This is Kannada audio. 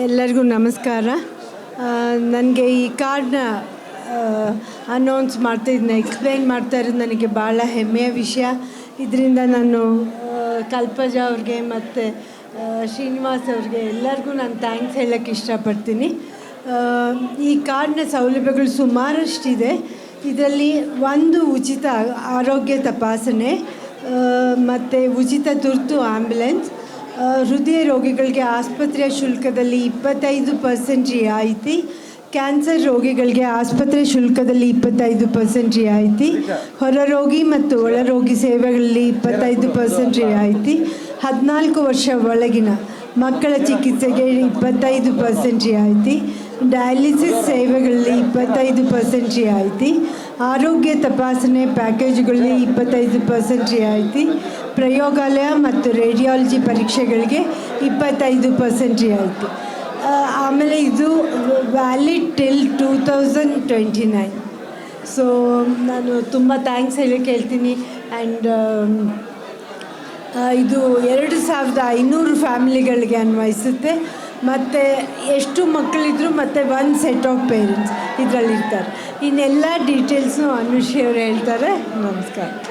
ಎಲ್ಲರಿಗೂ ನಮಸ್ಕಾರ. ನನಗೆ ಈ ಕಾರ್ಡ್ನ ಅನೌನ್ಸ್ ಮಾಡ್ತಾಯಿದ್ದೀನಿ, ಎಕ್ಸ್ಪ್ಲೇನ್ ಮಾಡ್ತಾ ಇರೋದು ನನಗೆ ಭಾಳ ಹೆಮ್ಮೆಯ ವಿಷಯ. ಇದರಿಂದ ನಾನು ಕಲ್ಪಜ ಅವ್ರಿಗೆ ಮತ್ತು ಶ್ರೀನಿವಾಸ್ ಅವ್ರಿಗೆ ಎಲ್ಲರಿಗೂ ನಾನು ಥ್ಯಾಂಕ್ಸ್ ಹೇಳೋಕ್ಕೆ ಇಷ್ಟಪಡ್ತೀನಿ. ಈ ಕಾರ್ಡ್ನ ಸೌಲಭ್ಯಗಳು ಸುಮಾರಷ್ಟಿದೆ. ಇದರಲ್ಲಿ ಒಂದು ಉಚಿತ ಆರೋಗ್ಯ ತಪಾಸಣೆ ಮತ್ತು ಉಚಿತ ತುರ್ತು ಆ್ಯಂಬುಲೆನ್ಸ್, ಹೃದಯ ರೋಗಿಗಳಿಗೆ ಆಸ್ಪತ್ರೆಯ ಶುಲ್ಕದಲ್ಲಿ 25% ರಿಯಾಯಿತಿ, ಕ್ಯಾನ್ಸರ್ ರೋಗಿಗಳಿಗೆ ಆಸ್ಪತ್ರೆ ಶುಲ್ಕದಲ್ಲಿ 25% ರಿಯಾಯಿತಿ, ಹೊರರೋಗಿ ಮತ್ತು ಒಳರೋಗಿ ಸೇವೆಗಳಲ್ಲಿ 25% ರಿಯಾಯಿತಿ, 14 ವರ್ಷ ಒಳಗಿನ ಮಕ್ಕಳ ಚಿಕಿತ್ಸೆಗೆ 25% ರಿಯಾಯಿತಿ, ಡಯಾಲಿಸಿಸ್ ಸೇವೆಗಳಲ್ಲಿ 25% ರಿಯಾಯಿತಿ, ಆರೋಗ್ಯ ತಪಾಸಣೆ ಪ್ಯಾಕೇಜುಗಳಲ್ಲಿ 25% ರಿಯಾಯಿತಿ, ಪ್ರಯೋಗಾಲಯ ಮತ್ತು ರೇಡಿಯಾಲಜಿ ಪರೀಕ್ಷೆಗಳಿಗೆ 25% ರಿಯಾಯಿತಿ. ಆಮೇಲೆ ಇದು ವ್ಯಾಲಿಡ್ ಟಿಲ್ 2029. ಸೊ ನಾನು ತುಂಬ ಥ್ಯಾಂಕ್ಸ್ ಹೇಳೋಕ್ಕೆ ಹೇಳ್ತೀನಿ. ಆ್ಯಂಡ್ ಇದು 2500 ಫ್ಯಾಮಿಲಿಗಳಿಗೆ ಅನ್ವಯಿಸುತ್ತೆ. ಮತ್ತು ಎಷ್ಟು ಮಕ್ಕಳಿದ್ರು ಮತ್ತು 1 ಸೆಟ್ ಆಫ್ ಪೇರೆಂಟ್ಸ್ ಇದರಲ್ಲಿರ್ತಾರೆ. ಇನ್ನೆಲ್ಲ ಡೀಟೇಲ್ಸ್ನು ಅನುಶ್ರೀ ಅವರು ಹೇಳ್ತಾರೆ. ನಮಸ್ಕಾರ.